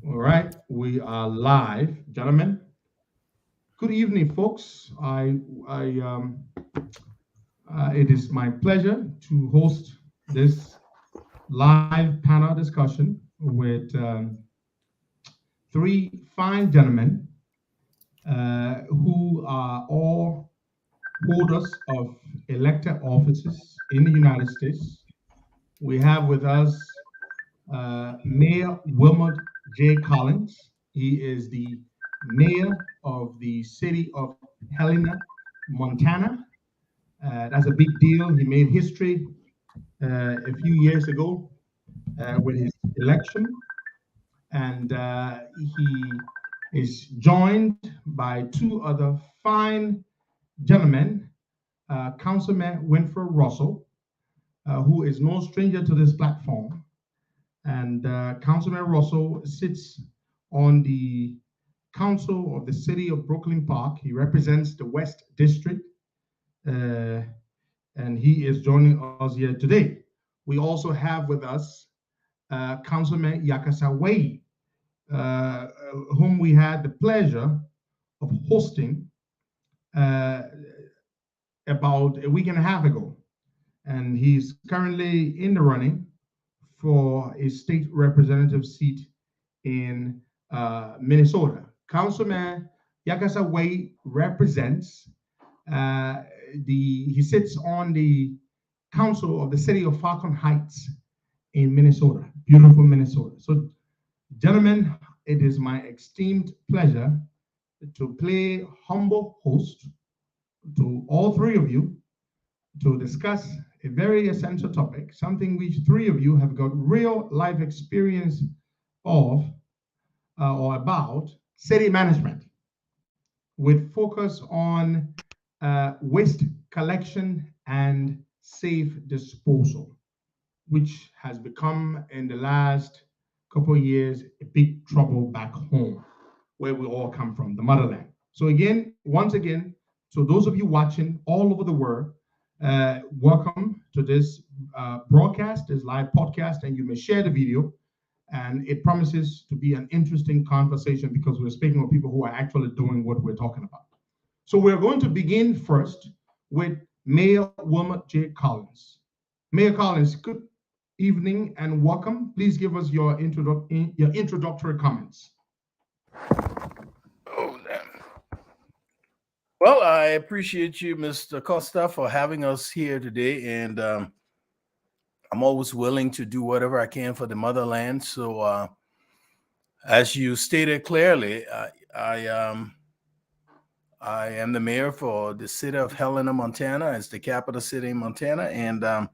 All right, we are live, gentlemen. Good evening, folks. It is my pleasure to host this live panel discussion with three fine gentlemen who are all holders of elected offices in the United States. We have with us Mayor Wilmot J. Collins. He is the mayor of the city of Helena, Montana. That's a big deal. He made history a few years ago with his election, and he is joined by two other fine gentlemen, Councilman Wynfred Russell, who is no stranger to this platform. And Councilman Russell sits on the council of the city of Brooklyn Park. He represents the West District, uh, and he is joining us here today. We also have with us Councilman Yakasah Weyhee, uh, whom we had the pleasure of hosting uh, about a week and a half ago. And he's currently in the running for a state representative seat in Minnesota. Councilman Yakasah Weyhee represents he sits on the council of the city of Falcon Heights in Minnesota, beautiful Minnesota. So, gentlemen, it is my esteemed pleasure to play humble host to all three of you to discuss a very essential topic, something which three of you have got real life experience of or about city management with focus on waste collection and safe disposal, which has become in the last couple of years a big trouble back home where we all come from, the motherland. So again, once again, so those of you watching all over the world, welcome to this broadcast, this live podcast, and you may share the video. And it promises to be an interesting conversation because we're speaking with people who are actually doing what we're talking about. So we're going to begin first with Mayor Wilmot J. Collins. Mayor Collins, good evening and welcome. Please give us your introductory comments. Oh, well, I appreciate you, Mr. Costa, for having us here today, and I'm always willing to do whatever I can for the motherland. So, as you stated clearly, I am the mayor for the city of Helena, Montana. It's the capital city in Montana, and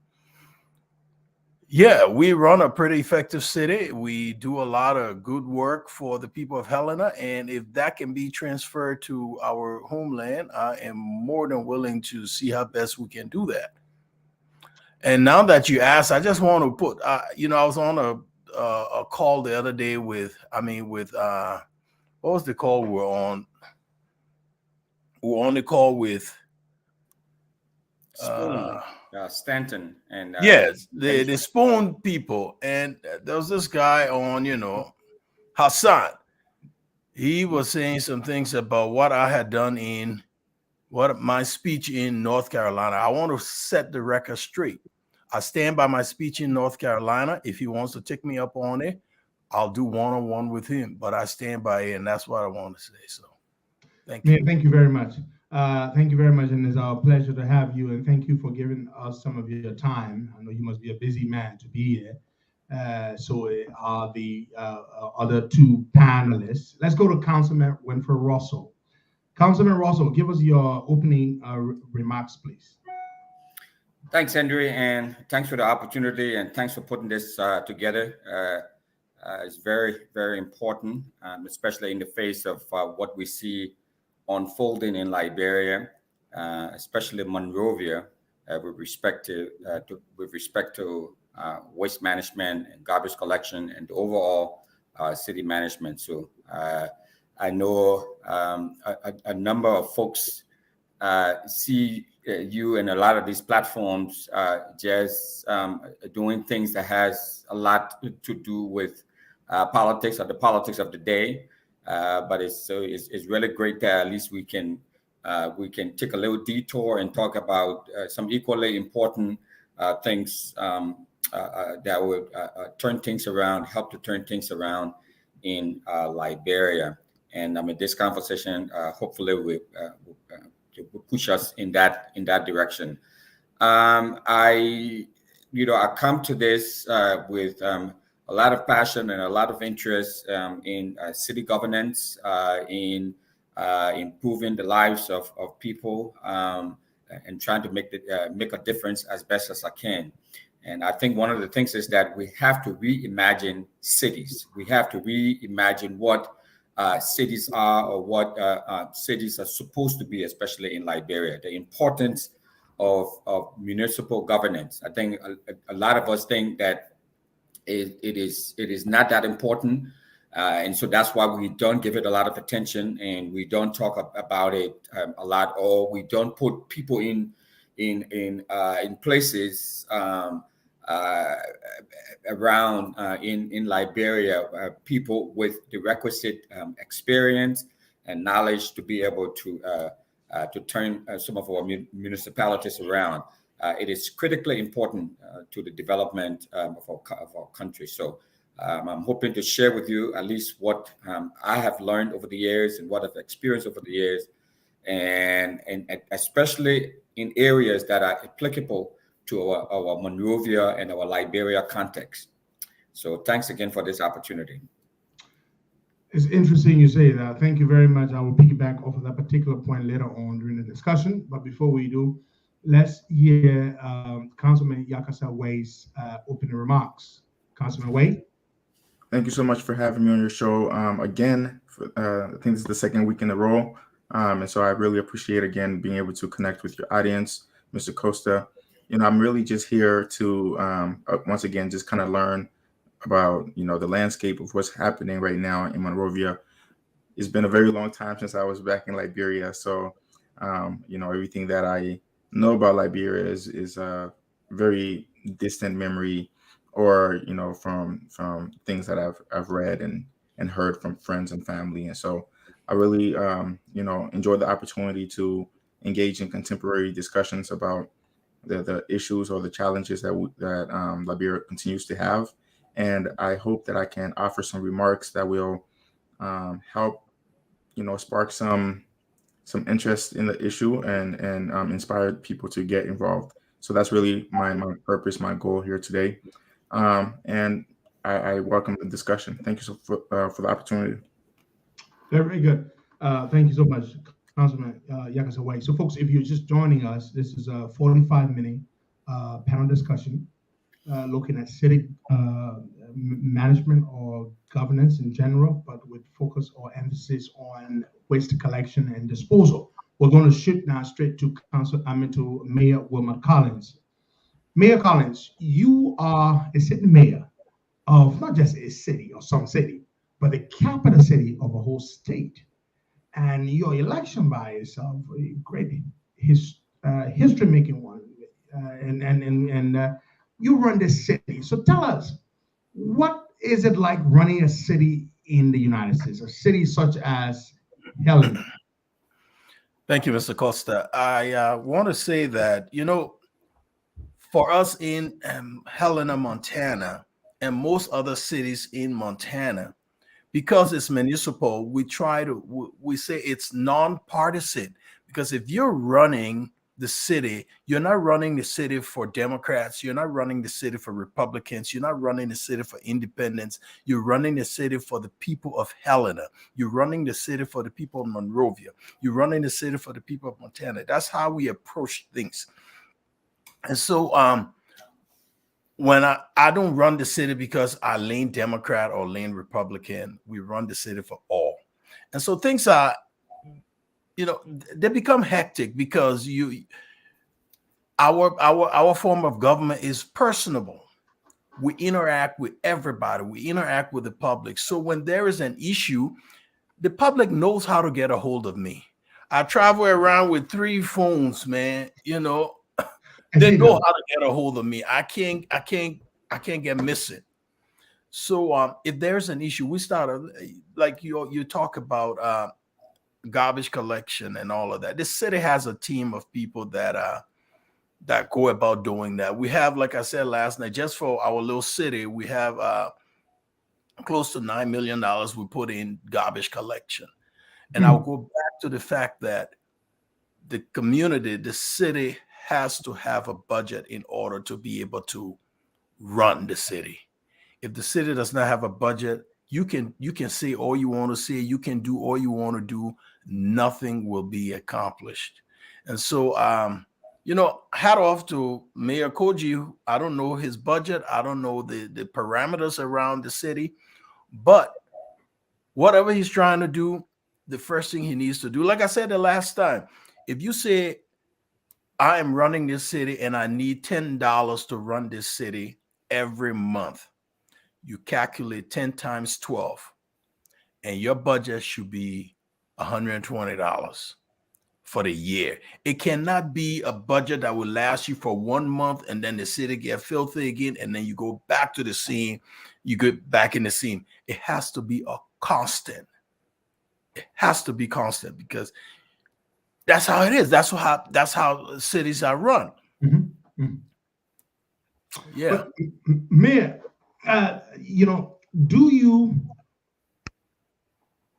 yeah, we run a pretty effective city. We do a lot of good work for the people of Helena. And if that can be transferred to our homeland, I am more than willing to see how best we can do that. And now that you asked, I just want to put, I was on a call the other day what was the call we're on? We're on the call with Stanton and yes, the Spoon people, and there was this guy on, Hassan. He was saying some things about what I had done in my speech in North Carolina. I want to set the record straight. I stand by my speech in North Carolina. If he wants to take me up on it, I'll do one-on-one with him. But I stand by it, and that's what I want to say. So, thank you. Yeah, thank you very much. Thank you very much, and it's our pleasure to have you. And thank you for giving us some of your time. I know you must be a busy man to be here. So are the other two panelists. Let's go to Councilman Wynfred Russell. Councilman Russell, give us your opening remarks, please. Thanks, Henry, and thanks for the opportunity, and thanks for putting this together. It's very, very important, especially in the face of what we see unfolding in Liberia, especially Monrovia, with respect to waste management and garbage collection and overall city management. So I know a number of folks see you and a lot of these platforms just doing things that has a lot to do with politics or the politics of the day. But it's really great that at least we can take a little detour and talk about some equally important things that would turn things around, help to turn things around in Liberia. And I mean, this conversation hopefully will push us in that direction. I come to this with a lot of passion and a lot of interest in city governance, in improving the lives of people, and trying to make a difference as best as I can. And I think one of the things is that we have to reimagine cities. We have to reimagine what cities are, or what cities are supposed to be, especially in Liberia. The importance of municipal governance. I think a lot of us think that it is not that important, and so that's why we don't give it a lot of attention, and we don't talk about it a lot, or we don't put people in places around in Liberia, people with the requisite experience and knowledge to be able to turn some of our municipalities around. It is critically important to the development of our country. So I'm hoping to share with you at least what I have learned over the years and what I've experienced over the years, and especially in areas that are applicable to our Monrovia and our Liberia context. So thanks again for this opportunity. It's interesting you say that. Thank you very much. I will piggyback off of that particular point later on during the discussion. But before we do, let's hear Councilman Yakasah Weyhee's opening remarks. Councilman Weyhee. Thank you so much for having me on your show. Again, I think this is the second week in a row. And so I really appreciate, again, being able to connect with your audience, Mr. Costa. I'm really just here to, once again, just kind of learn about, the landscape of what's happening right now in Monrovia. It's been a very long time since I was back in Liberia. So, everything that I know about Liberia is a very distant memory, or, from things that I've read and heard from friends and family. And so I really, enjoyed the opportunity to engage in contemporary discussions about the issues or the challenges that Liberia continues to have. And I hope that I can offer some remarks that will help, spark some interest in the issue and inspire people to get involved. So that's really my purpose, my goal here today. And I welcome the discussion. Thank you so for the opportunity. Very good. Thank you so much, Councilman Yakasah Weyhee. So, folks, if you're just joining us, this is a 45-minute panel discussion looking at city management or governance in general, but with focus or emphasis on waste collection and disposal. We're going to shift now straight to Mayor Wilmot Collins. Mayor Collins, you are a sitting mayor of not just a city or some city, but the capital city of a whole state. And your election by itself, a great history-making one, and you run this city. So tell us, what is it like running a city in the United States, a city such as Helena? Thank you, Mr. Costa. I want to say that, for us in Helena, Montana, and most other cities in Montana, because it's municipal, we say it's nonpartisan, because if you're running the city, you're not running the city for Democrats, you're not running the city for Republicans, you're not running the city for independents, you're running the city for the people of Helena, you're running the city for the people of Monrovia, you're running the city for the people of Montana. That's how we approach things. And so when I don't run the city because I lean Democrat or lean Republican, we run the city for all. And so things are, they become hectic because our form of government is personable. We interact with everybody. We interact with the public. So when there is an issue, the public knows how to get a hold of me. I travel around with 3 phones, man. They know how to get a hold of me. I can't get missing. So if there's an issue, we start like you talk about garbage collection and all of that. This city has a team of people that go about doing that. We have, like I said last night, just for our little city, we have close to $9 million we put in garbage collection. And I'll go back to the fact that the community, the city has to have a budget in order to be able to run the city. If the city does not have a budget, you can say all you want to say, you can do all you want to do, nothing will be accomplished. And so hat off to Mayor Koji. I don't know his budget, I don't know the parameters around the city, but whatever he's trying to do, the first thing he needs to do, like I said the last time, if you say I am running this city and I need $10 to run this city every month, you calculate 10 times 12, and your budget should be $120 for the year. It cannot be a budget that will last you for 1 month and then the city get filthy again, and then you go back to the scene, you get back in the scene. It has to be a constant. It has to be constant, because that's how it is. That's how cities are run. Mm-hmm. Mm-hmm. Yeah. But, Mayor,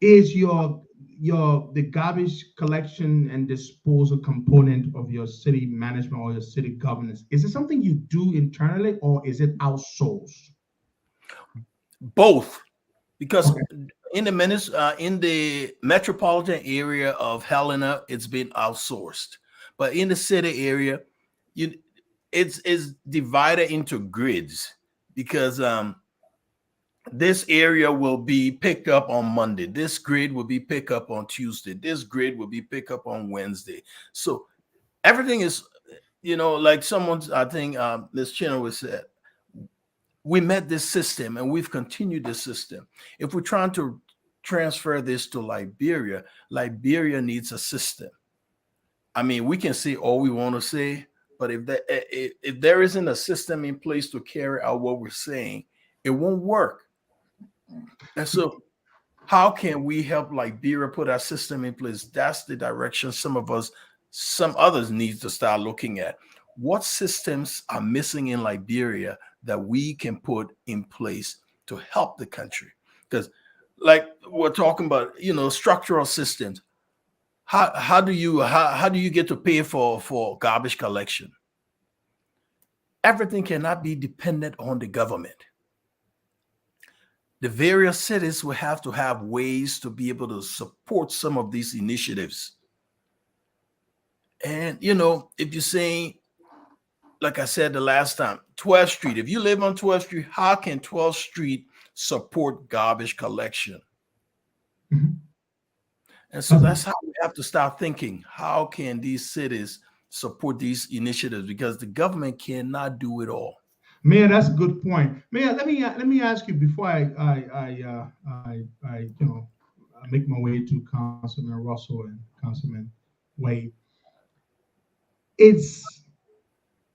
is the garbage collection and disposal component of your city management or your city governance, is it something you do internally or is it outsourced? Both, because in the metropolitan area of Helena, it's been outsourced, but in the city area, it's divided into grids, because this area will be picked up on Monday. This grid will be picked up on Tuesday. This grid will be picked up on Wednesday. So everything is, like I think Ms. Chenoweth said, we met this system and we've continued this system. If we're trying to transfer this to Liberia, Liberia needs a system. I mean, we can say all we want to say, but if there isn't a system in place to carry out what we're saying, it won't work. And so how can we help Liberia put our system in place? That's the direction some others need to start looking at. What systems are missing in Liberia that we can put in place to help the country? Because we're talking about, structural systems. How do you get to pay for garbage collection? Everything cannot be dependent on the government. The various cities will have to have ways to be able to support some of these initiatives. And, if you're saying, like I said the last time, 12th Street, if you live on 12th Street, how can 12th Street support garbage collection? Mm-hmm. And so that's how we have to start thinking. How can these cities support these initiatives? Because the government cannot do it all. Mayor, that's a good point. Mayor, let me ask you before I make my way to Councilman Russell and Councilman Weyhee. It's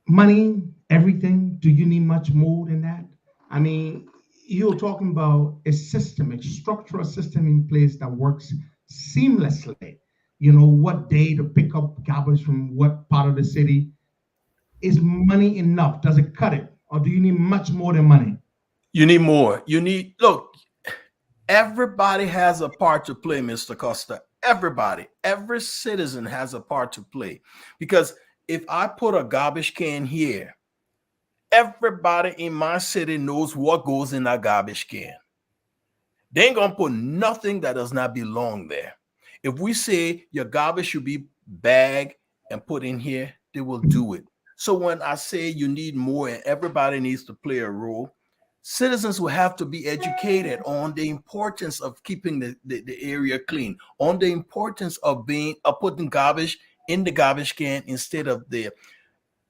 money everything? Do you need much more than that? I mean, you're talking about a structural system in place that works seamlessly. What day to pick up garbage from what part of the city. Is money enough? Does it cut it? Or do you need much more than money? You need more. Look, everybody has a part to play, Mr. Costa. Everybody, every citizen has a part to play. Because if I put a garbage can here, everybody in my city knows what goes in that garbage can. They ain't gonna put nothing that does not belong there. If we say your garbage should be bagged and put in here, they will do it. So when I say you need more and everybody needs to play a role, citizens will have to be educated on the importance of keeping the area clean, on the importance of putting garbage in the garbage can instead of there.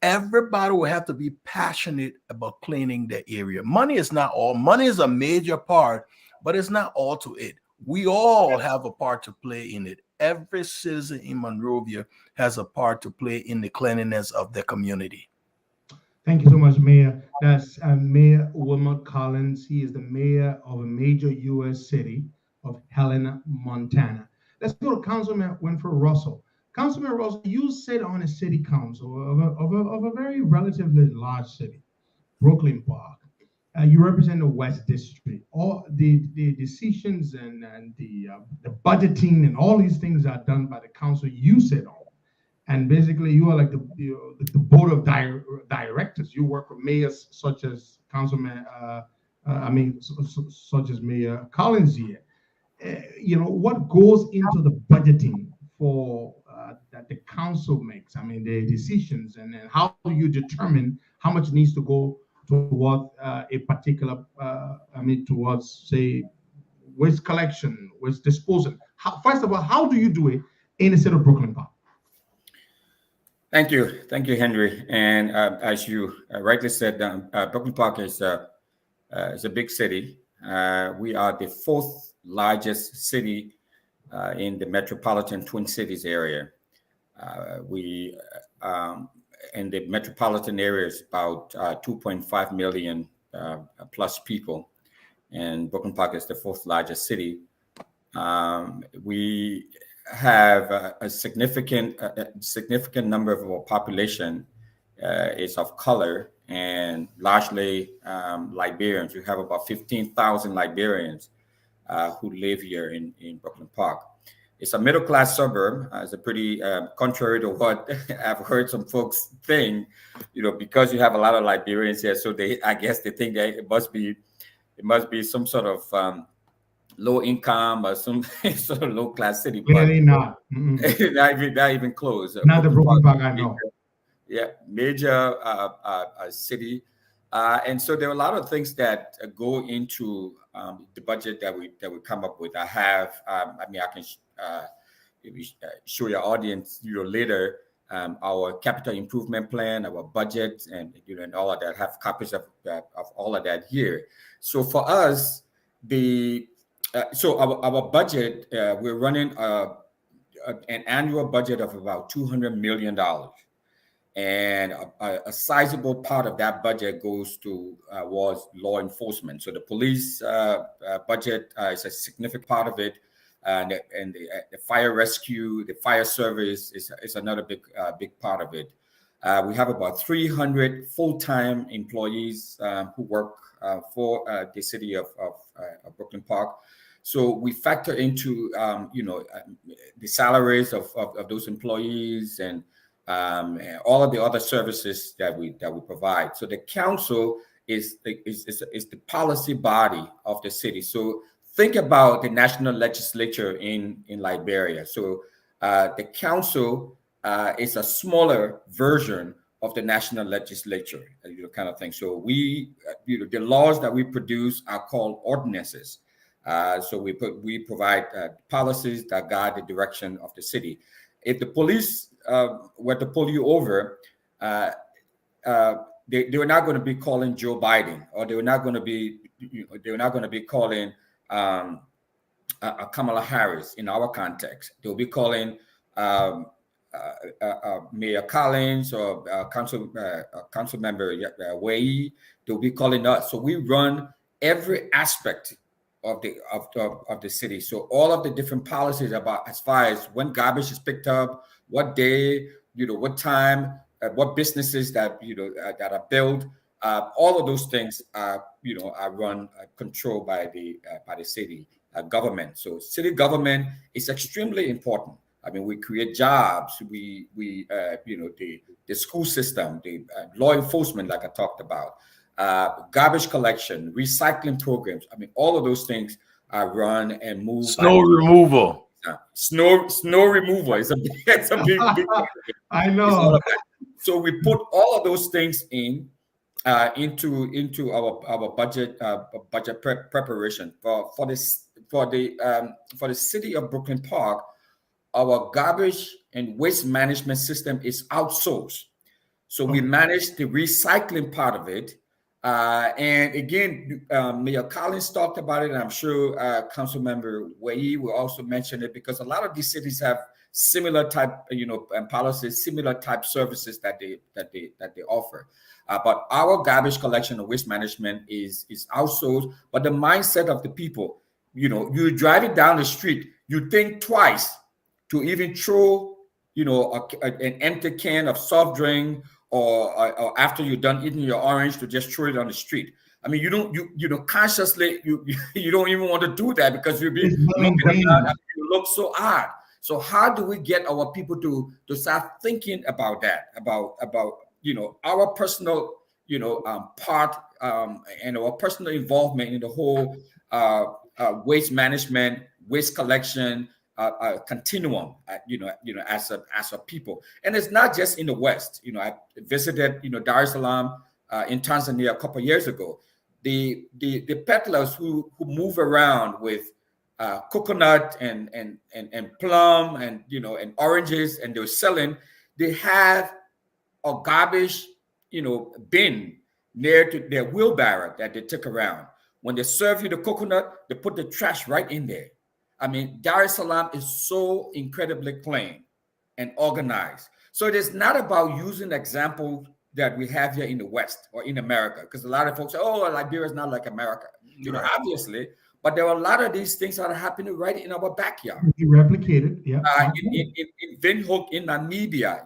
Everybody will have to be passionate about cleaning the area. Money is not all. Money is a major part, but it's not all to it. We all have a part to play in it. Every citizen in Monrovia has a part to play in the cleanliness of their community. Thank you so much, Mayor. That's Mayor Wilmot Collins. He is the mayor of a major U.S. city of Helena, Montana. Let's go to Councilman Wynfred Russell. Councilman Russell, you sit on a city council of a very relatively large city, Brooklyn Park. You represent the West District. All the decisions and the budgeting and all these things are done by the council you sit on. And basically, you are like the board of directors. You work with mayors such as Councilman, such as Mayor Collins here. What goes into the budgeting for that the council makes? I mean, the decisions, and then how do you determine how much needs to go toward a particular, towards, say, waste collection, waste disposal? First of all, how do you do it in the city of Brooklyn Park? Thank you, Henry. And as you rightly said, Brooklyn Park is a big city. We are the fourth largest city in the metropolitan Twin Cities area. We in the metropolitan area is about 2.5 million plus people, and Brooklyn Park is the fourth largest city. We have a significant number of our population is of color, and largely Liberians. We have about 15,000 Liberians who live here in Brooklyn Park. It's a middle-class suburb. It's a pretty contrary to what I've heard some folks think, because you have a lot of Liberians here. So I guess they think that it must be some sort of low income or some sort of low class city. Really not. not even close. Not the Brooklyn Park I know. Major city. And so there are a lot of things that go into the budget that we come up with. I have, I can show your audience later our capital improvement plan, our budget, and and all of that. I have copies of all of that here. So for us, our budget, we're running an annual budget of about $200 million. And a sizable part of that budget goes was law enforcement. So the police budget is a significant part of it, and the fire rescue, the fire service is another big part of it. We have about 300 full-time employees who work for the city of Brooklyn Park. So we factor into the salaries of those employees and all of the other services that we provide. So the council is the policy body of the city. So think about the national legislature in Liberia. So the council is a smaller version of the national legislature, kind of thing. So we, the laws that we produce are called ordinances. So we provide policies that guide the direction of the city. If the police were to pull you over, they were not going to be calling Joe Biden, or they were not going to be calling Kamala Harris in our context. They'll be calling Mayor Collins or Council Member Weyhee. They'll be calling us. So we run every aspect of the city. So all of the different policies about as far as when garbage is picked up, what day, what time, what businesses that that are built, all of those things are run controlled by the city government. So city government is extremely important. I mean, we create jobs. We the school system, the law enforcement, like I talked about. Garbage collection, recycling programs. I mean, all of those things are run and moved. Snow removal. Snow removal is a big. I know. So we put all of those things into our budget preparation for the city of Brooklyn Park. Our garbage and waste management system is outsourced. So we manage the recycling part of it. And again, Mayor Collins talked about it, and I'm sure Councilmember Weyhee will also mention it, because a lot of these cities have similar type, and policies, similar type services that they offer. But our garbage collection and waste management is outsourced. But the mindset of the people, you drive it down the street, you think twice to even throw, an empty can of soft drink, or after you're done eating your orange, to just throw it on the street. I mean, you consciously, you don't even want to do that, because you'll be looking around and you look so odd. So how do we get our people to start thinking about that, about our personal, part, and our personal involvement in the whole waste management, waste collection continuum, as a people. And it's not just in the West. I visited, Dar es Salaam in Tanzania a couple of years ago. The peddlers who move around with coconut and plum and and oranges, and they're selling, they have a garbage bin near to their wheelbarrow that they take around. When they serve you the coconut, they put the trash right in there. I mean, Dar es Salaam is so incredibly clean and organized. So it is not about using examples that we have here in the West or in America, because a lot of folks say, oh, Liberia is not like America, obviously. But there are a lot of these things that are happening right in our backyard. You replicated, yeah. In Windhoek, in Namibia,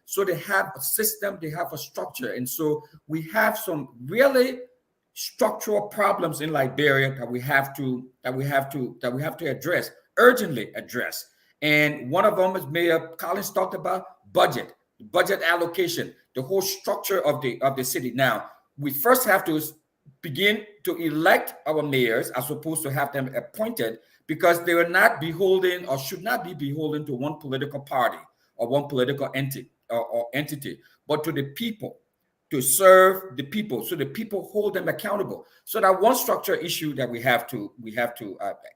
so they have a system, they have a structure, and so we have some really structural problems in Liberia that we have to address, urgently address. And one of them, as Mayor Collins talked about, budget allocation, the whole structure of the city. Now, we first have to begin to elect our mayors as opposed to have them appointed, because they are not beholden, or should not be beholden, to one political party or one political entity, but to the people, to serve the people, so the people hold them accountable. So that one structure issue that we have to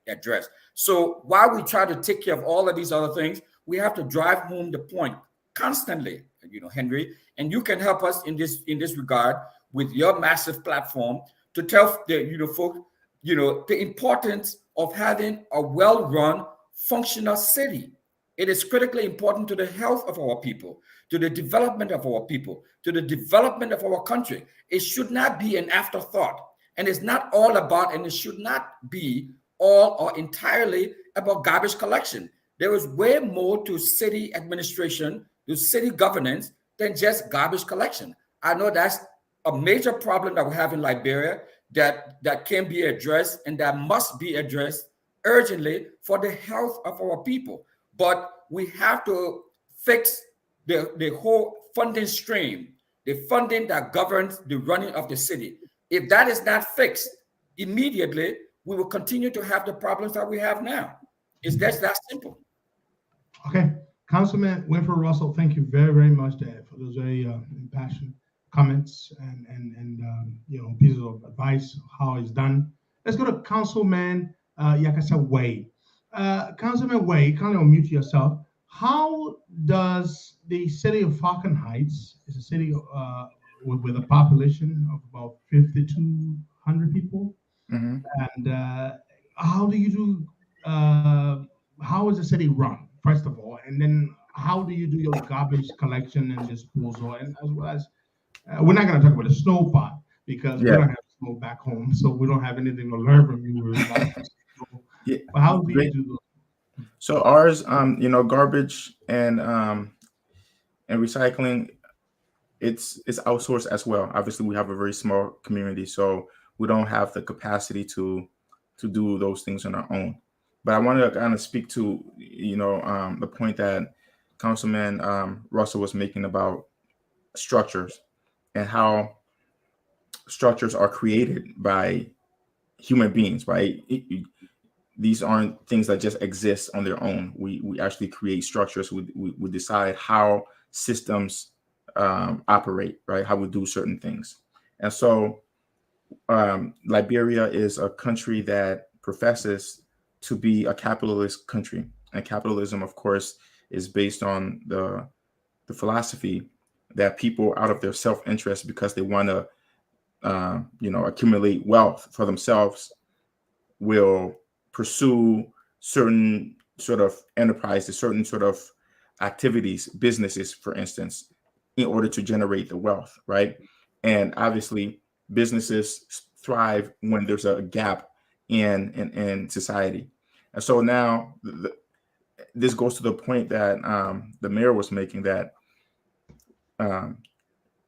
address. So while we try to take care of all of these other things, we have to drive home the point constantly, Henry, and you can help us in this regard with your massive platform to tell the folks, the importance of having a well-run, functional city. It is critically important to the health of our people, to the development of our people, to the development of our country. It should not be an afterthought. And it's not all about, and it should not be all or entirely about garbage collection. There is way more to city administration, to city governance, than just garbage collection. I know that's a major problem that we have in Liberia that can be addressed, and that must be addressed urgently for the health of our people. But we have to fix the whole funding stream, the funding that governs the running of the city. If that is not fixed immediately, we will continue to have the problems that we have now. It's just that simple. Okay, Councilman Wynfred Russell, thank you very, very much for those very impassioned comments and pieces of advice how it's done. Let's go to Councilman Yakasah Weyhee. Councilman Weyhee, kindly unmute yourself. How does the city of Falcon Heights, is a city with a population of about 5,200 people, Mm-hmm. and how do you do? How is the city run, first of all, and then how do you do your garbage collection and disposal, and as well as we're not going to talk about the snow part because we don't have snow back home, so we don't have anything to learn from you. But how do you do those? So ours, garbage and recycling, it's outsourced as well. Obviously, we have a very small community, so we don't have the capacity to do those things on our own. But I want to kind of speak to the point that Councilman Russell was making about structures and how structures are created by human beings, right? These aren't things that just exist on their own. We actually create structures. We decide how systems operate, right? How we do certain things. And so Liberia is a country that professes to be a capitalist country. And capitalism, of course, is based on the philosophy that people, out of their self-interest, because they want to accumulate wealth for themselves, will pursue certain sort of enterprises, certain sort of activities, businesses, for instance, in order to generate the wealth, right? And obviously, businesses thrive when there's a gap in society. And so now this goes to the point that the mayor was making, that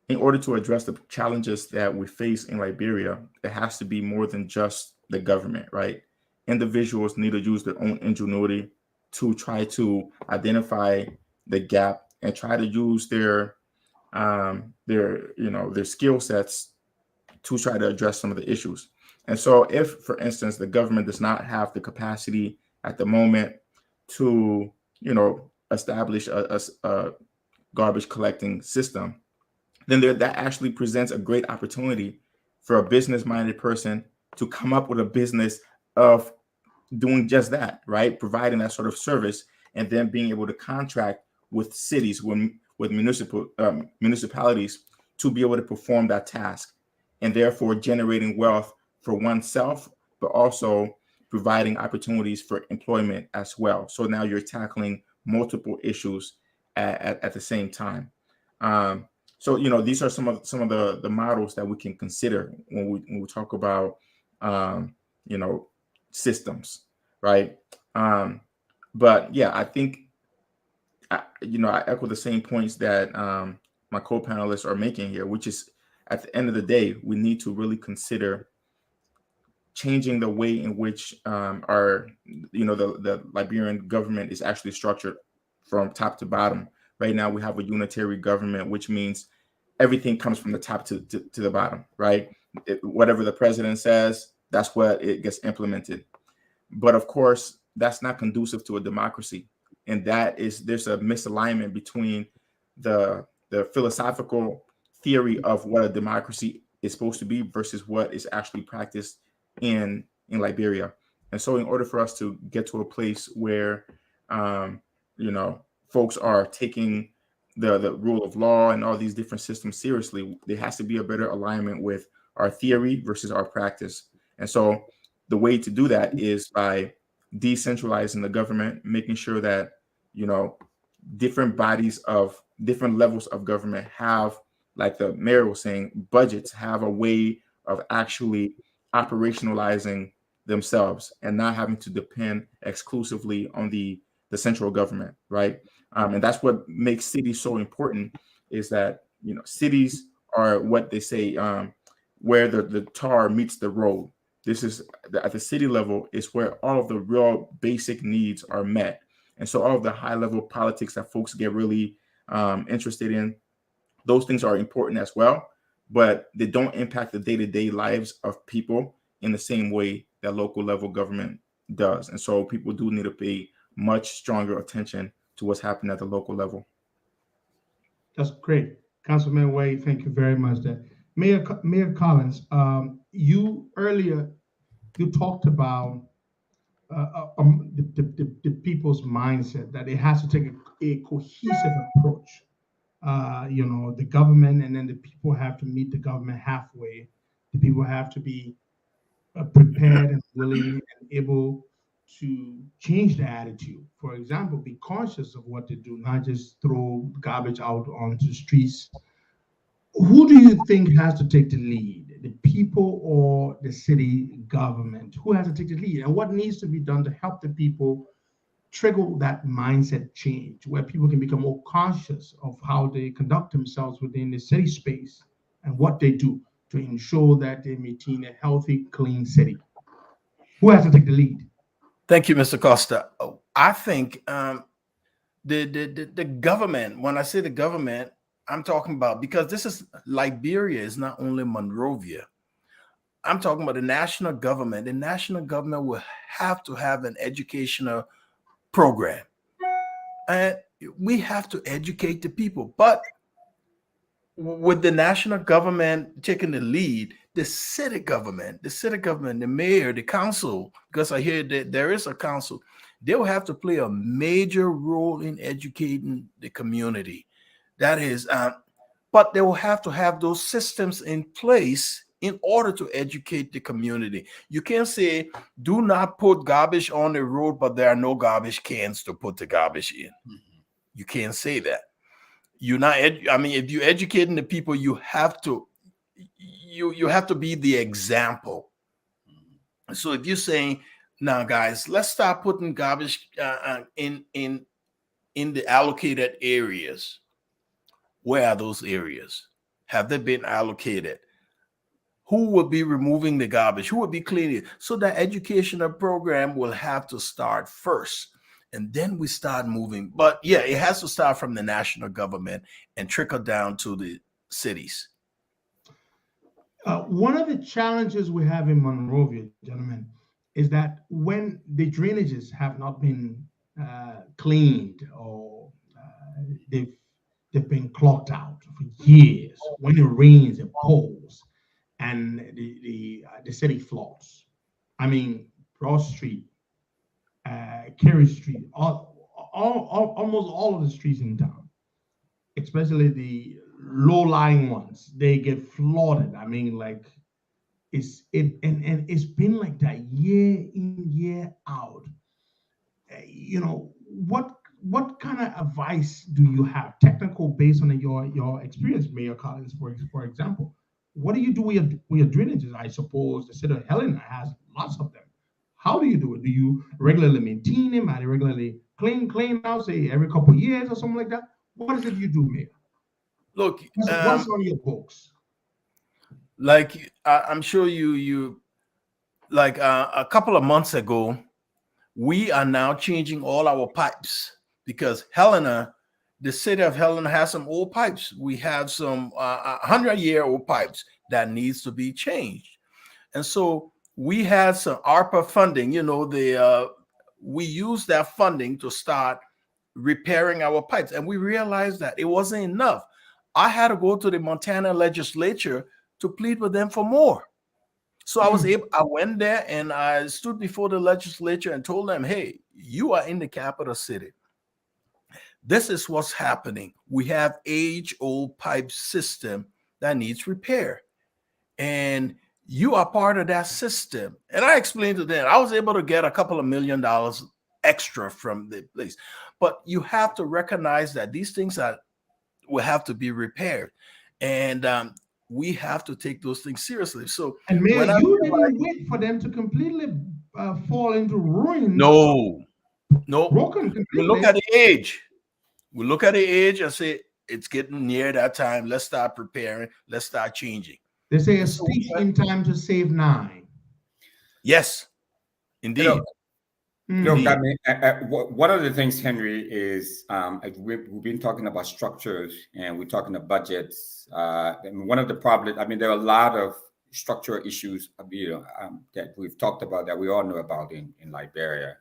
in order to address the challenges that we face in Liberia, it has to be more than just the government, right? Individuals need to use their own ingenuity to try to identify the gap and try to use their skill sets to try to address some of the issues. And so if, for instance, the government does not have the capacity at the moment to, establish a garbage collecting system, then that actually presents a great opportunity for a business-minded person to come up with a business of doing just that, right? Providing that sort of service, and then being able to contract with cities, with municipalities, to be able to perform that task, and therefore generating wealth for oneself, but also providing opportunities for employment as well. So now you're tackling multiple issues at the same time. So these are some of the models that we can consider when we talk about systems, right? But yeah, I think I echo the same points that my co-panelists are making here, which is, at the end of the day, we need to really consider changing the way in which the Liberian government is actually structured from top to bottom. Right now, we have a unitary government, which means everything comes from the top to the bottom, right? Whatever the president says, that's what it gets implemented. But of course, that's not conducive to a democracy. And there's a misalignment between the philosophical theory of what a democracy is supposed to be versus what is actually practiced in Liberia. And so in order for us to get to a place where, folks are taking the rule of law and all these different systems seriously, there has to be a better alignment with our theory versus our practice. And so the way to do that is by decentralizing the government, making sure that, different bodies of different levels of government have, like the mayor was saying, budgets, have a way of actually operationalizing themselves and not having to depend exclusively on the central government, right? And that's what makes cities so important, is that, cities are what they say, where the tar meets the road. This is at the city level is where all of the real basic needs are met. And so all of the high level politics that folks get really interested in, those things are important as well, but they don't impact the day-to-day lives of people in the same way that local level government does. And so people do need to pay much stronger attention to what's happening at the local level. That's great. Councilman Weyhee, thank you very much. Mayor Collins, you earlier, you talked about the people's mindset, that it has to take a cohesive approach. The government, and then the people have to meet the government halfway. The people have to be prepared and willing and able to change the attitude. For example, be conscious of what they do, not just throw garbage out onto the streets. Who do you think has to take the lead, the people or the city government? Who has to take the lead, and what needs to be done to help the people trigger that mindset change, where people can become more conscious of how they conduct themselves within the city space and what they do to ensure that they maintain a healthy, clean city? Who has to take the lead? Thank you, Mr. Costa. I think the government, when I say the government, I'm talking about, because this is Liberia, is not only Monrovia. I'm talking about the national government. The national government will have to have an educational program. And we have to educate the people. But with the national government taking the lead, the city government, the mayor, the council, because I hear that there is a council, they will have to play a major role in educating the community. That is, but they will have to have those systems in place in order to educate the community. You can't say, do not put garbage on the road, but there are no garbage cans to put the garbage in. You can't say that. You're not, if you're educating the people, you have to be the example. So if you're saying, now guys, let's start putting garbage in the allocated areas. Where are those areas? Have they been allocated? Who will be removing the garbage? Who will be cleaning it? So that educational program will have to start first. And then we start moving. But yeah, it has to start from the national government and trickle down to the cities. One of the challenges we have in Monrovia, gentlemen, is that when the drainages have not been cleaned or they've been clogged out for years, when it rains, it pours, and the city floods. I mean, Broad Street, Carey Street, almost all of the streets in town, especially the low-lying ones, they get flooded. I mean, like it's been like that year in, year out. What kind of advice do you have, technical, based on your experience, Mayor Collins, for example? What do you do with your drainages? I suppose the city of Helena has lots of them. How do you do it? Do you regularly maintain them? Are they regularly clean out, say every couple of years or something like that? What is it you do, Mayor? Look, what's on your books? Like I'm sure you like a couple of months ago, we are now changing all our pipes because Helena, the city of Helena, has some old pipes. We have some 100-year-old pipes that needs to be changed, and so we had some ARPA funding. We used that funding to start repairing our pipes, and we realized that it wasn't enough. I had to go to the Montana legislature to plead with them for more. So I went there and I stood before the legislature and told them, hey, you are in the capital city. This is what's happening. We have age-old pipe system that needs repair. And you are part of that system. And I explained to them, I was able to get a couple of $1 million extra from the place. But you have to recognize that these things will have to be repaired. And we have to take those things seriously. So, and Mayor, you didn't wait for them to completely fall into ruin. No. Broken completely. We look at the age. We look at the age and say, it's getting near that time. Let's start preparing. Let's start changing. They say a stitch in time to save 9. Yes, indeed. Look, I mean, one of the things, Henry, is we've been talking about structures and we're talking about budgets. And one of the problems, I mean, there are a lot of structural issues, that we've talked about that we all know about in Liberia.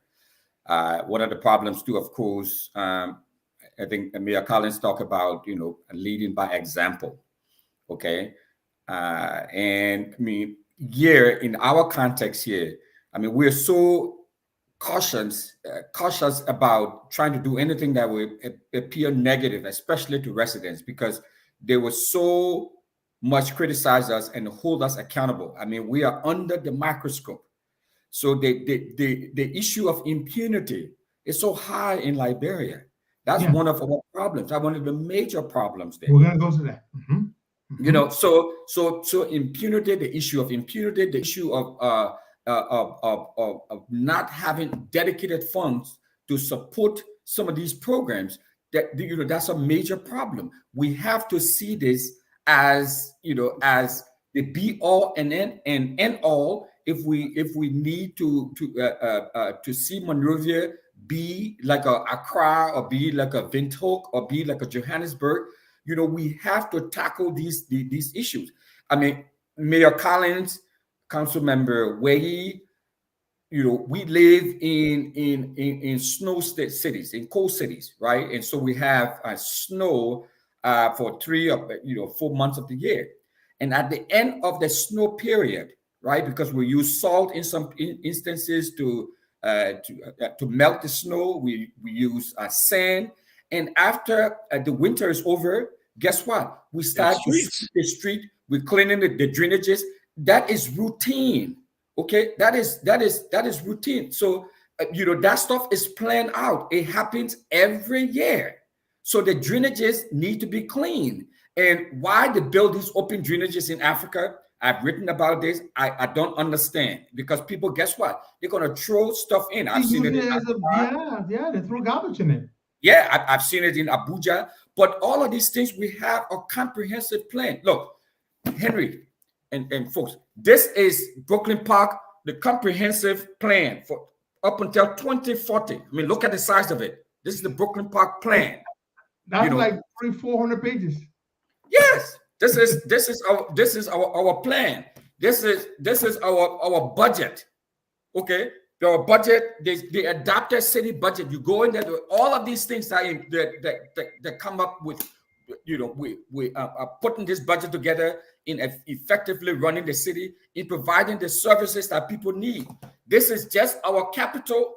One of the problems, too, of course, I think Mayor Collins talked about, leading by example. Okay. And I mean, here in our context here, I mean, we're so cautious about trying to do anything that would appear negative, especially to residents, because they will so much criticize us and hold us accountable. I mean, we are under the microscope. So the issue of impunity is so high in Liberia. That's one of our problems. That's one of the major problems there. We're gonna go to that. So impunity, the issue of impunity, the issue of not having dedicated funds to support some of these programs, that's a major problem. We have to see this as as the be all and end all. If we need to see Monrovia be like a Accra or be like a Windhoek or be like a Johannesburg, we have to tackle these issues. I mean, Mayor Collins, Councilmember Weyhee, we live in snow state cities, in cold cities, right? And so we have snow for 3 or 4 months of the year. And at the end of the snow period, right, because we use salt in some instances to melt the snow, we use sand. And after the winter is over, guess what? We start to sweep the street. We're cleaning the drainages. that is routine. Okay, that is routine. So that stuff is planned out. It happens every year. So the drainages need to be clean. And why they build these open drainages in Africa, I've written about this. I don't understand, because people, guess what? They're gonna throw stuff in. I've seen it in they throw garbage in it. Yeah, I've seen it in Abuja. But all of these things, we have a comprehensive plan. Look, Henry and folks, this is Brooklyn Park, the comprehensive plan for up until 2040. I mean, look at the size of it. This is the Brooklyn Park plan. That's like 300-400 pages. Yes, this is our plan. This is our budget. Okay, our budget. The adapted city budget. You go in there. All of these things that come up with. We are putting this budget together in effectively running the city, in providing the services that people need. This is just our capital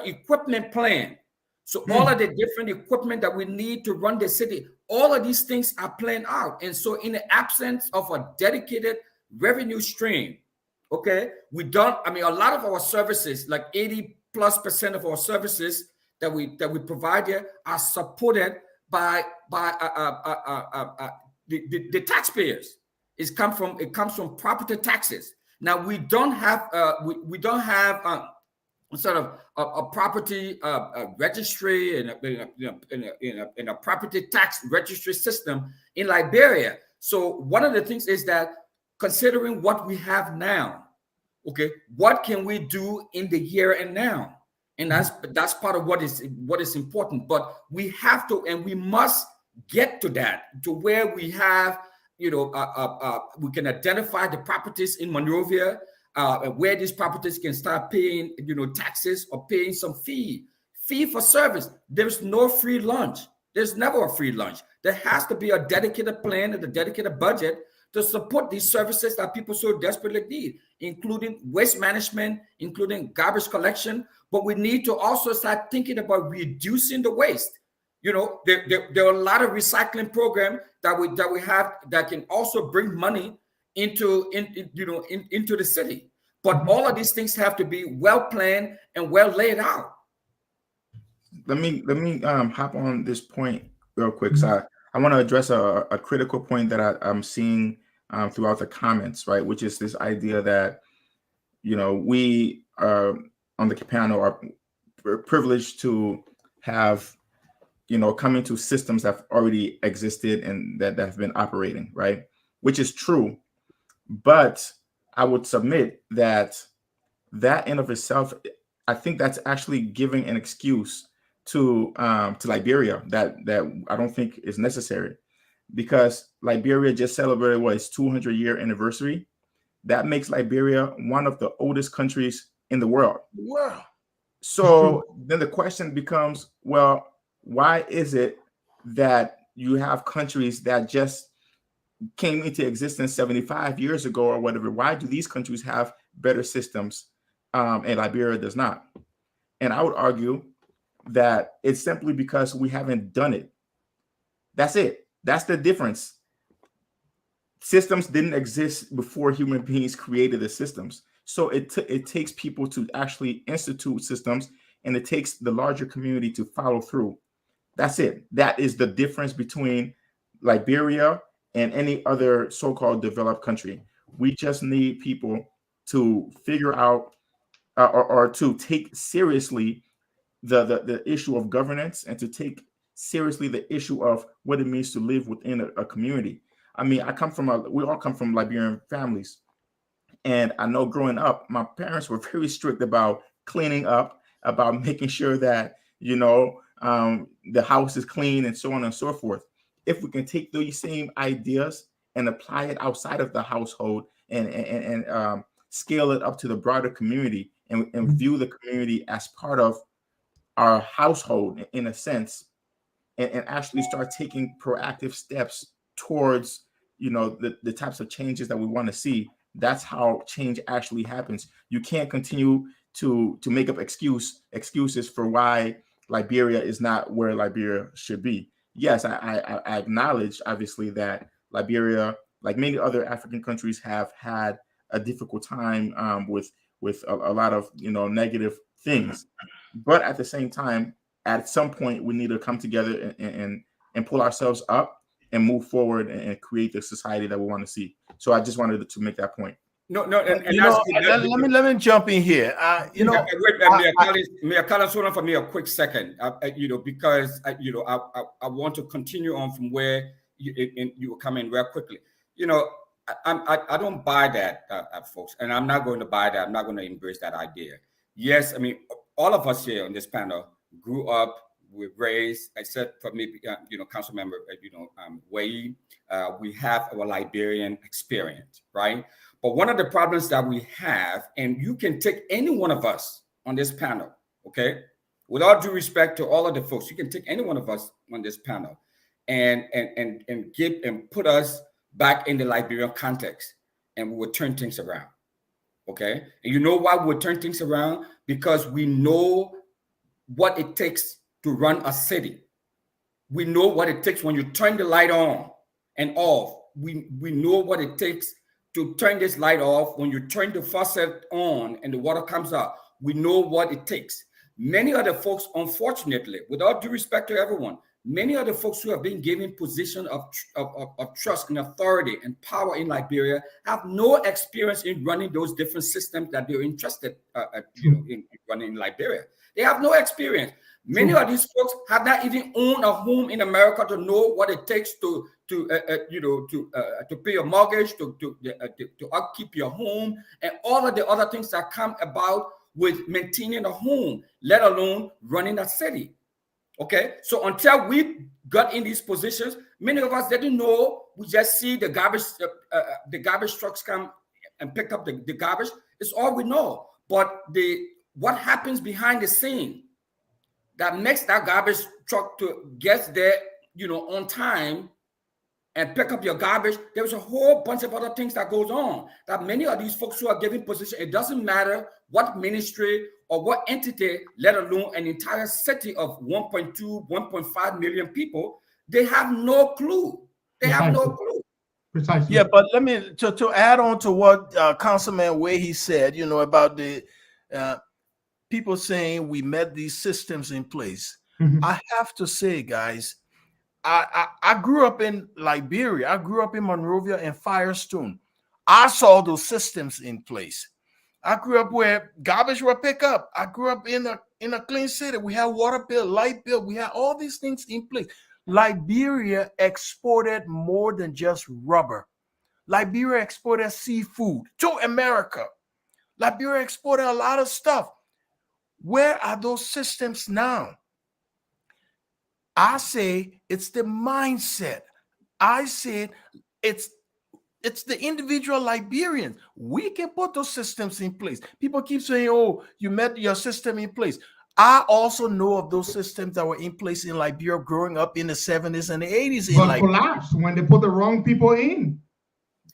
equipment plan. So all of the different equipment that we need to run the city, all of these things are planned out. And so in the absence of a dedicated revenue stream, okay, a lot of our services, like 80+% of our services that we provide here, are supported by the taxpayers. It comes from property taxes. Now we don't have sort of a property registry and a property tax registry system in Liberia. So one of the things is that, considering what we have now, okay, what can we do in the here and now? And that's part of what is important. But we have to, and we must get to that, to where we have, we can identify the properties in Monrovia, where these properties can start paying, taxes or paying some fee for service. There's no free lunch. There's never a free lunch. There has to be a dedicated plan and a dedicated budget to support these services that people so desperately need, including waste management, including garbage collection. But we need to also start thinking about reducing the waste. There are a lot of recycling programs that we have that can also bring money into the city. But all of these things have to be well planned and well laid out. Let me hop on this point real quick. So I want to address a critical point that I'm seeing throughout the comments, right? Which is this idea that we on the panel are privileged to have come into systems that have already existed and that have been operating, right? Which is true. But I would submit that in of itself, I think that's actually giving an excuse to Liberia that I don't think is necessary, because Liberia just celebrated its 200-year anniversary. That makes Liberia one of the oldest countries in the world. Wow. So then the question becomes, well, why is it that you have countries that just came into existence 75 years ago or whatever? Why do these countries have better systems and Liberia does not? And I would argue that it's simply because we haven't done it. That's it. That's the difference. Systems didn't exist before human beings created the systems. So it takes people to actually institute systems, and it takes the larger community to follow through. That's it. That is the difference between Liberia and any other so-called developed country. We just need people to figure out or to take seriously the issue of governance, and to take seriously the issue of what it means to live within a community. I mean, we all come from Liberian families. And I know growing up, my parents were very strict about cleaning up, about making sure that, the house is clean and so on and so forth. If we can take these same ideas and apply it outside of the household and scale it up to the broader community and view the community as part of our household in a sense, and actually start taking proactive steps towards, the types of changes that we want to see, that's how change actually happens. You can't continue to make up excuses for why Liberia is not where Liberia should be. Yes, I acknowledge obviously that Liberia like many other African countries have had a difficult time with a lot of negative things. But at the same time, at some point, we need to come together and pull ourselves up and move forward and create the society that we want to see. So I just wanted to make that point. No, and let me jump in here. May I hold on for me a quick second? Because I want to continue on from where you were coming very quickly. I don't buy that, folks, and I'm not going to buy that. I'm not going to embrace that idea. Yes, I mean, all of us here on this panel grew up, we raised, except for me, council member, Weyhee, we have our Liberian experience, right? But one of the problems that we have, and you can take any one of us on this panel, okay? With all due respect to all of the folks, you can take any one of us on this panel and put us back in the Liberian context, and we would turn things around, okay? And you know why we would turn things around? Because we know what it takes to run a city. We know what it takes when you turn the light on and off. We know what it takes to turn this light off when you turn the faucet on and the water comes out. We know what it takes. Many other folks, unfortunately, with all due respect to everyone, many other folks who have been given position of trust and authority and power in Liberia have no experience in running those different systems that they're interested in running in Liberia. They have no experience. Many of these folks have not even owned a home in America to know what it takes to pay a mortgage, to upkeep your home, and all of the other things that come about with maintaining a home, let alone running a city. Okay, so until we got in these positions, many of us didn't know. We just see the garbage trucks come and pick up the garbage. It's all we know. But what happens behind the scene that makes that garbage truck to get there, on time and pick up your garbage, there's a whole bunch of other things that goes on that many of these folks who are given position, it doesn't matter what ministry or what entity, let alone an entire city of 1.2, 1.5 million people, they have no clue. They have no clue. Precisely. Yeah, but let me to add on to what Councilman Weyhee said, about the people saying we met these systems in place. Mm-hmm. I have to say, guys, I grew up in Liberia. I grew up in Monrovia and Firestone. I saw those systems in place. I grew up where garbage were picked up. I grew up in a clean city. We had water bill, light bill. We had all these things in place. Liberia exported more than just rubber. Liberia exported seafood to America. Liberia exported a lot of stuff. Where are those systems now? I say it's the mindset. I said it's the individual Liberians. We can put those systems in place. People keep saying, oh, you met your system in place. I also know of those systems that were in place in Liberia growing up in the 70s and the 80s. But collapsed when they put the wrong people in.